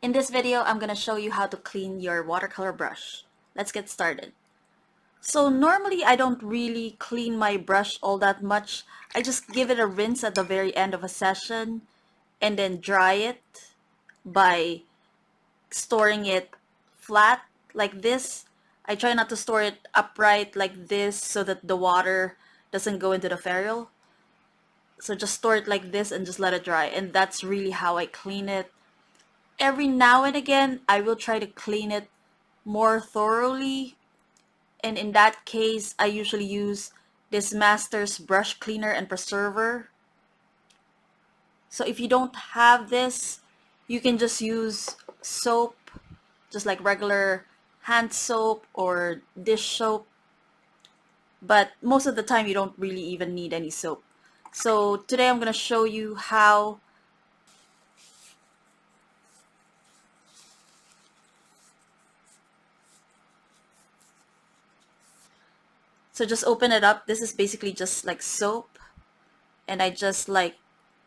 In this video, I'm going to show you how to clean your watercolor brush. Let's get started. So normally I don't really clean my brush all that much. I just give it a rinse at the very end of a session and then dry it by storing it flat like this. I try not to store it upright like this so that the water doesn't go into the ferrule. So just store it like this and just let it dry, and that's really how I clean it. Every now and again, I will try to clean it more thoroughly, and in that case, I usually use this Master's brush cleaner and preserver. So if you don't have this, you can just use soap, just like regular hand soap or dish soap. But most of the time, you don't really even need any soap. So today I'm going to show you how So just open it up. This is basically just like soap, and I just like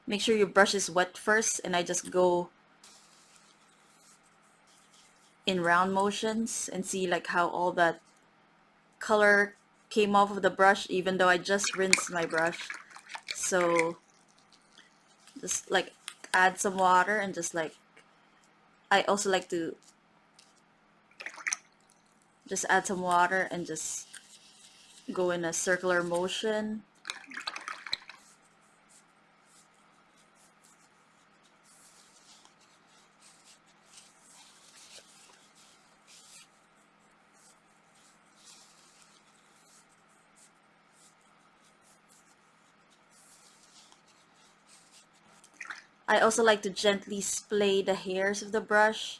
make sure your brush is wet first, and I just go in round motions and see like how all that color came off of the brush even though I just rinsed my brush. So just like add some water and just like I also like to just add some water and just go in a circular motion. I also like to gently splay the hairs of the brush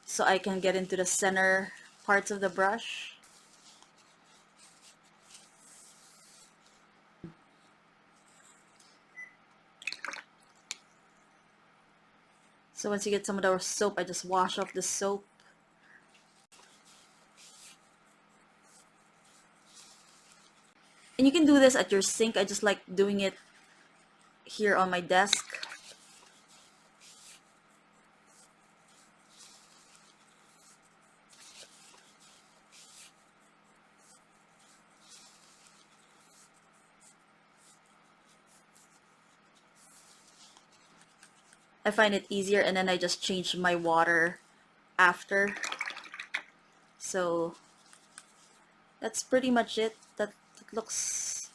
so I can get into the center parts of the brush. So once you get some of the soap, I just wash off the soap. And you can do this at your sink. I just like doing it here on my desk. I find it easier, and then I just change my water after. So that's pretty much it. That looks,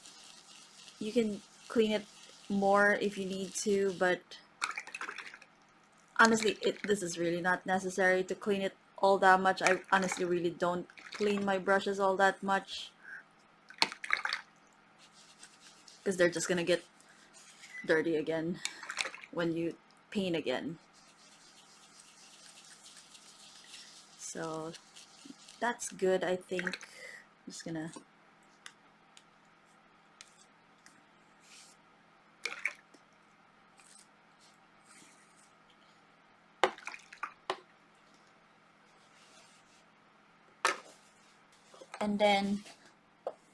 you can clean it more if you need to, but honestly this is really not necessary to clean it all that much. I honestly really don't clean my brushes all that much because they're just gonna get dirty again when you paint again. So that's good, I think. I'm just gonna and then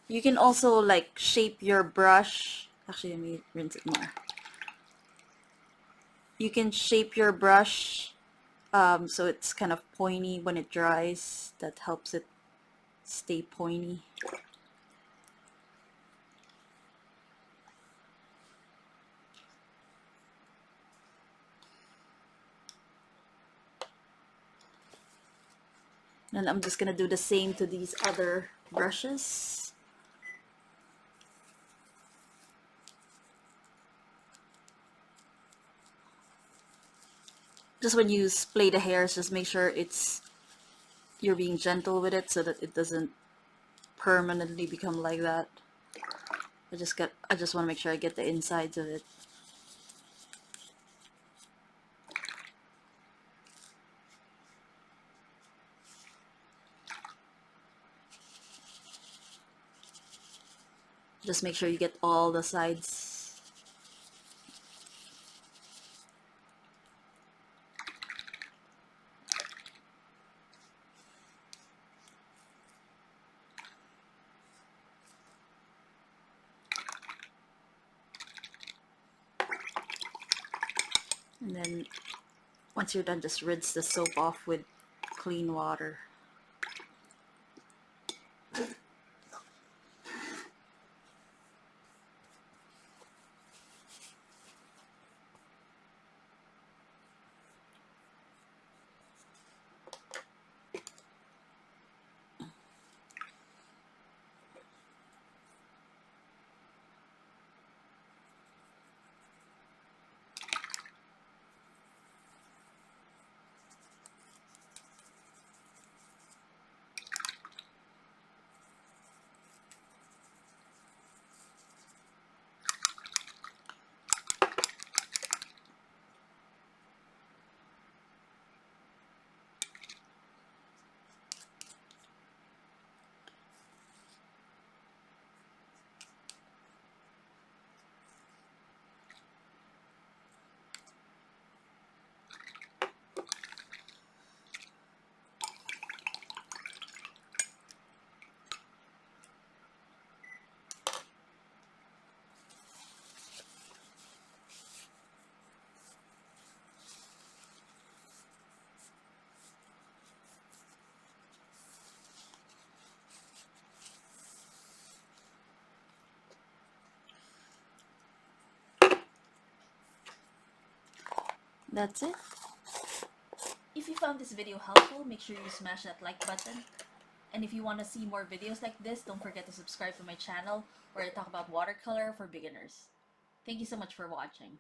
you can also like shape your brush. Actually, let me rinse it more. You can shape your brush so it's kind of pointy when it dries. That helps it stay pointy. And I'm just gonna do the same to these other brushes. Just when you splay the hairs, just make sure you're being gentle with it so that it doesn't permanently become like that. I just want to make sure I get the insides of it. Just make sure you get all the sides. And then once you're done, just rinse the soap off with clean water. That's it. If you found this video helpful, make sure you smash that like button. And if you want to see more videos like this, don't forget to subscribe to my channel where I talk about watercolor for beginners. Thank you so much for watching.